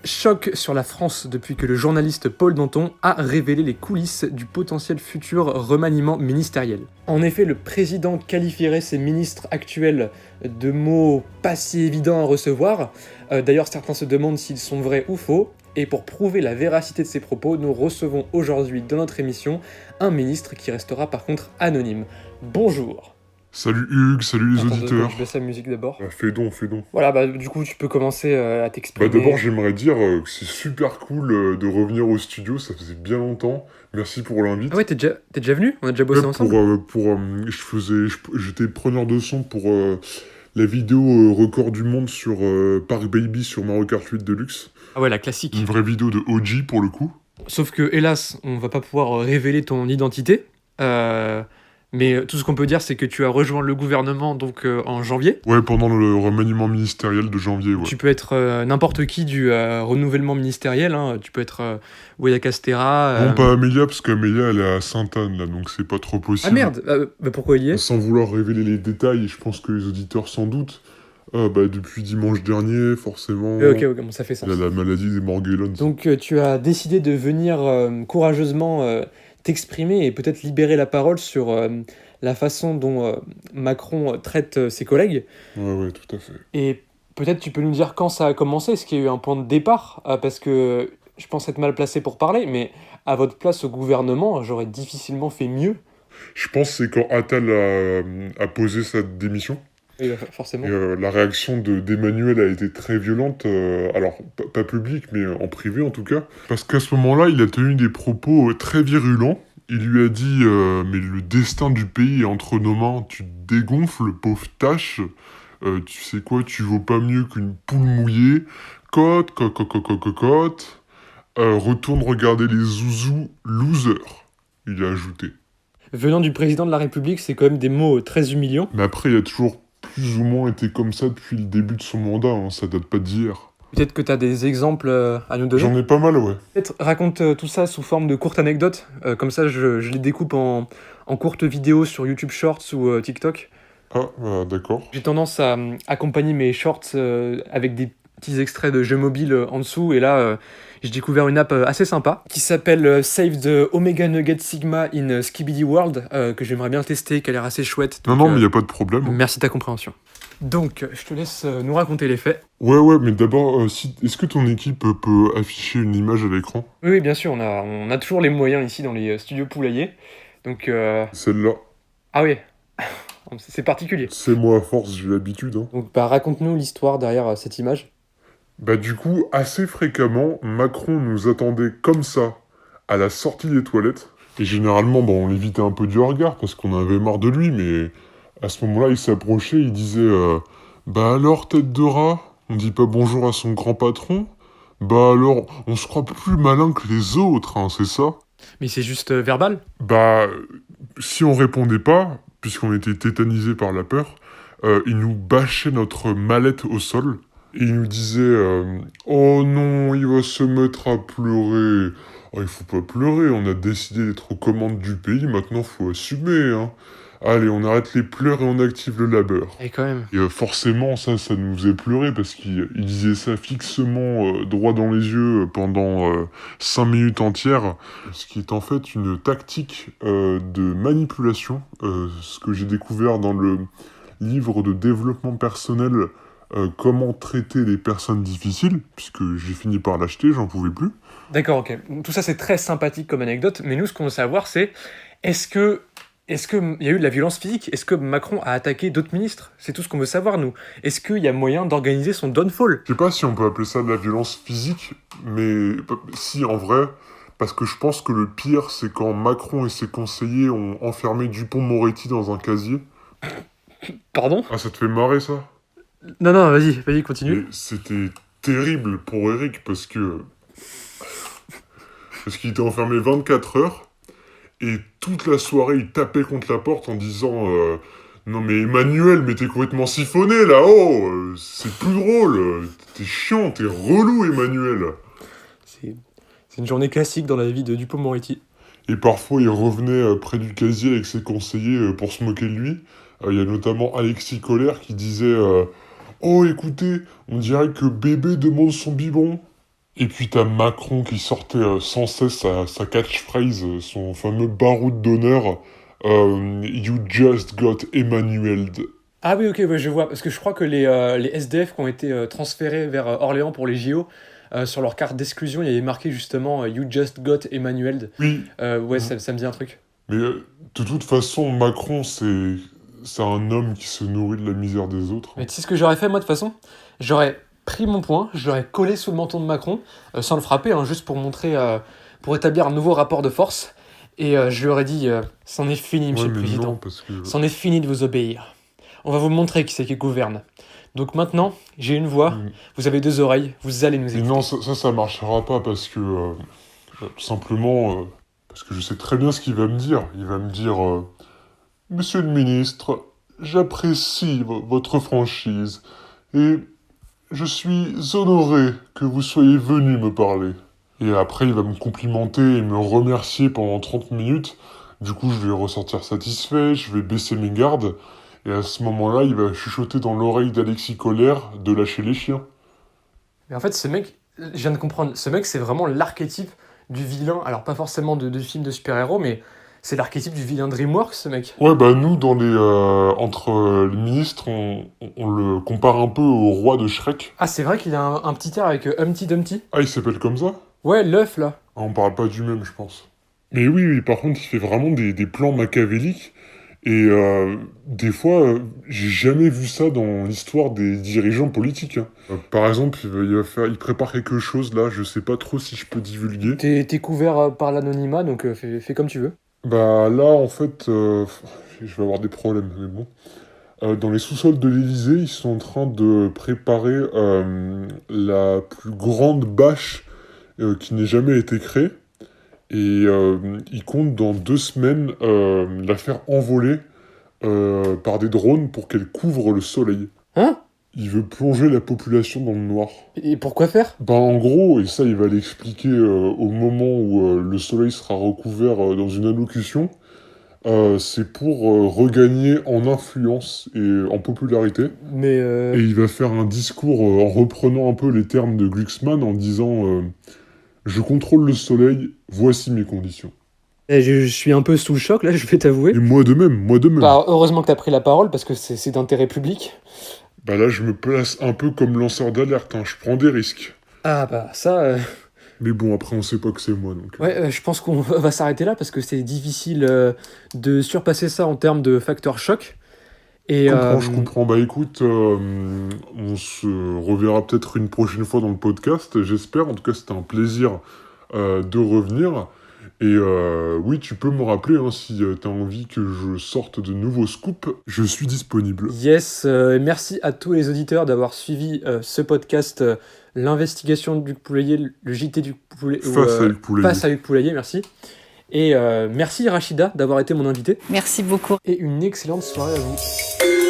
Choc sur la France depuis que le journaliste Paul Danton a révélé les coulisses du potentiel futur remaniement ministériel. En effet, le président qualifierait ses ministres actuels de mots pas si évidents à recevoir. D'ailleurs, certains se demandent s'ils sont vrais ou faux. Et pour prouver la véracité de ces propos, nous recevons aujourd'hui dans notre émission un ministre qui restera par contre anonyme. Bonjour. Salut Hugues, salut les Attends, auditeurs. je baisse la musique d'abord. Fais donc. Voilà, du coup, tu peux commencer à t'exprimer. D'abord, j'aimerais dire que c'est super cool de revenir au studio, ça faisait bien longtemps. Merci pour l'invite. Ah ouais, t'es déjà venu? On a déjà bossé ensemble? J'étais preneur de son pour la vidéo record du monde sur Park Baby sur Mario Kart 8 Deluxe. Ah ouais, la classique. Une vraie vidéo de OG pour le coup. Sauf que, hélas, on va pas pouvoir révéler ton identité. Mais tout ce qu'on peut dire, c'est que tu as rejoint le gouvernement donc en janvier. Ouais, pendant le remaniement ministériel de janvier, ouais. Tu peux être n'importe qui du renouvellement ministériel. Hein. Tu peux être Weda Castera. Non, pas Amélia, parce qu'Amélia, elle est à Sainte-Anne, là, donc c'est pas trop possible. Ah merde, pourquoi il y est? Sans vouloir révéler les détails, je pense que les auditeurs s'en doutent. Depuis dimanche dernier, forcément, Ok, bon, ça fait sens. il y a la maladie des Morgellons. Donc tu as décidé de venir courageusement t'exprimer et peut-être libérer la parole sur la façon dont Macron traite ses collègues. Ouais, tout à fait. Et peut-être tu peux nous dire quand ça a commencé, est-ce qu'il y a eu un point de départ parce que je pense être mal placé pour parler, mais à votre place au gouvernement, j'aurais difficilement fait mieux. Je pense que c'est quand Attal a posé sa démission. Et, forcément. Et, la réaction d'Emmanuel a été très violente, alors pas publique, mais en privé en tout cas. Parce qu'à ce moment-là, il a tenu des propos très virulents. Il lui a dit mais le destin du pays est entre nos mains, tu te dégonfles, pauvre tâche. Tu sais quoi, tu vaux pas mieux qu'une poule mouillée. Cote. Retourne regarder les zouzous losers, il a ajouté. Venant du président de la République, c'est quand même des mots très humiliants. Mais après, il a toujours plus ou moins été comme ça depuis le début de son mandat, hein, ça date pas d'hier. Peut-être que tu as des exemples à nous donner. J'en ai pas mal, ouais. Peut-être raconte tout ça sous forme de courtes anecdotes, comme ça je les découpe en courtes vidéos sur YouTube Shorts ou TikTok. Ah, d'accord. J'ai tendance à accompagner mes shorts avec des petits extraits de jeux mobiles en dessous, et là j'ai découvert une app assez sympa qui s'appelle Save the Omega Nugget Sigma in Skibidi World, que j'aimerais bien tester, qui a l'air assez chouette. Donc, non, mais y a pas de problème. Merci de ta compréhension. Donc, je te laisse nous raconter les faits. Ouais, mais d'abord, est-ce que ton équipe peut afficher une image à l'écran? Oui, bien sûr, on a toujours les moyens ici dans les studios poulaillers. Donc, Celle-là. Ah oui, c'est particulier. C'est moi à force, j'ai l'habitude. Hein. Donc, raconte-nous l'histoire derrière cette image. Du coup, assez fréquemment, Macron nous attendait comme ça, à la sortie des toilettes. Et généralement, on l'évitait un peu du regard, parce qu'on avait marre de lui, mais à ce moment-là, il s'approchait, il disait alors, tête de rat, on dit pas bonjour à son grand patron? Alors, on se croit plus malin que les autres, hein, c'est ça? Mais c'est juste verbal? Si on répondait pas, puisqu'on était tétanisé par la peur, il nous bâchait notre mallette au sol, et il nous disait oh non, il va se mettre à pleurer. Oh, il faut pas pleurer, on a décidé d'être aux commandes du pays, maintenant faut assumer, hein. Allez, on arrête les pleurs et on active le labeur. Et quand même. Et forcément, ça nous faisait pleurer parce qu'il disait ça fixement, droit dans les yeux, pendant 5 minutes entières. Ce qui est en fait une tactique de manipulation, ce que j'ai découvert dans le livre de développement personnel, comment traiter les personnes difficiles, puisque j'ai fini par l'acheter, j'en pouvais plus. D'accord, ok. Tout ça, c'est très sympathique comme anecdote, mais nous, ce qu'on veut savoir, c'est est-ce qu'il y a eu de la violence physique? Est-ce que Macron a attaqué d'autres ministres? C'est tout ce qu'on veut savoir, nous. Est-ce qu'il y a moyen d'organiser son downfall? Je sais pas si on peut appeler ça de la violence physique, mais si, en vrai, parce que je pense que le pire, c'est quand Macron et ses conseillers ont enfermé Dupond-Moretti dans un casier. Pardon? Ah, ça te fait marrer, ça? Non, vas-y, continue. Et c'était terrible pour Eric, parce qu'il était enfermé 24 heures, et toute la soirée, il tapait contre la porte en disant non mais Emmanuel, mais t'es complètement siphonné là-haut, c'est plus drôle, t'es chiant, t'es relou Emmanuel. C'est une journée classique dans la vie de Dupond-Moretti. Et parfois, il revenait près du casier avec ses conseillers pour se moquer de lui. Il y a notamment Alexis Colère qui disait oh écoutez, on dirait que bébé demande son biberon. Et puis t'as Macron qui sortait sans cesse sa catchphrase, son fameux baroud d'honneur, You just got Emmanuel'd. Ah oui, ok, ouais, je vois. Parce que je crois que les SDF qui ont été transférés vers Orléans pour les JO, sur leur carte d'exclusion, il y avait marqué justement You just got Emmanuel. Oui, Ouais, mhm. ça me dit un truc. Mais de toute façon, Macron, c'est un homme qui se nourrit de la misère des autres, Mais hein. tu sais ce que j'aurais fait, moi, de toute façon? J'aurais pris mon poing, je l'aurais collé sous le menton de Macron, sans le frapper, hein, juste pour montrer, pour établir un nouveau rapport de force. Et je lui aurais dit, c'en est fini, Ouais, monsieur le mais non, président. parce que... C'en est fini de vous obéir. On va vous montrer qui c'est qui gouverne. Donc maintenant, j'ai une voix, Mm. vous avez deux oreilles, vous allez nous Mais non, écouter. ça marchera pas parce que... tout simplement, parce que je sais très bien ce qu'il va me dire. Il va me dire... Monsieur le ministre, j'apprécie votre franchise et je suis honoré que vous soyez venu me parler. Et après, il va me complimenter et me remercier pendant 30 minutes. Du coup, je vais ressortir satisfait, je vais baisser mes gardes. Et à ce moment-là, il va chuchoter dans l'oreille d'Alexis Colère de lâcher les chiens. Mais en fait, ce mec, je viens de comprendre, ce mec, c'est vraiment l'archétype du vilain. Alors, pas forcément de film de super-héros, mais c'est l'archétype du vilain DreamWorks, ce mec. Ouais, bah nous, entre les ministres, on le compare un peu au roi de Shrek. Ah, c'est vrai qu'il a un petit air avec Humpty Dumpty. Ah, il s'appelle comme ça? Ouais, l'œuf, là. Ah, on parle pas du même, je pense. Mais oui, oui, par contre, il fait vraiment des plans machiavéliques. Et des fois, j'ai jamais vu ça dans l'histoire des dirigeants politiques, hein. Par exemple, il prépare quelque chose là, je sais pas trop si je peux divulguer. T'es couvert par l'anonymat, donc fais comme tu veux. Bah là, en fait, je vais avoir des problèmes, mais bon. Dans les sous-sols de l'Élysée, ils sont en train de préparer la plus grande bâche qui n'ait jamais été créée. Et ils comptent dans 2 semaines la faire envoler par des drones pour qu'elle couvre le soleil. Hein? Il veut plonger la population dans le noir. Et pourquoi faire? Ben en gros, et ça il va l'expliquer au moment où le soleil sera recouvert dans une allocution, c'est pour regagner en influence et en popularité. Mais Et il va faire un discours en reprenant un peu les termes de Glucksmann en disant je contrôle le soleil, voici mes conditions. je suis un peu sous le choc, là, je vais t'avouer. Et moi de même, moi de même. Bah, heureusement que t'as pris la parole, parce que c'est d'intérêt public. Bah là, je me place un peu comme lanceur d'alerte, hein. Je prends des risques. Ah bah, ça... Mais bon, après, on sait pas que c'est moi, donc... Ouais, je pense qu'on va s'arrêter là, parce que c'est difficile de surpasser ça en termes de facteur choc. Et Je comprends. Bah écoute, on se reverra peut-être une prochaine fois dans le podcast, j'espère. En tout cas, c'était un plaisir de revenir. Et oui, tu peux me rappeler hein, si t'as envie que je sorte de nouveaux scoops. Je suis disponible. yes, merci à tous les auditeurs d'avoir suivi ce podcast, l'investigation du Poulailler, le JT du Poulailler, Face à Hugues Poulailler. face à Hugues Poulailler, merci. Et merci Rachida d'avoir été mon invité. Merci beaucoup. Et une excellente soirée à vous.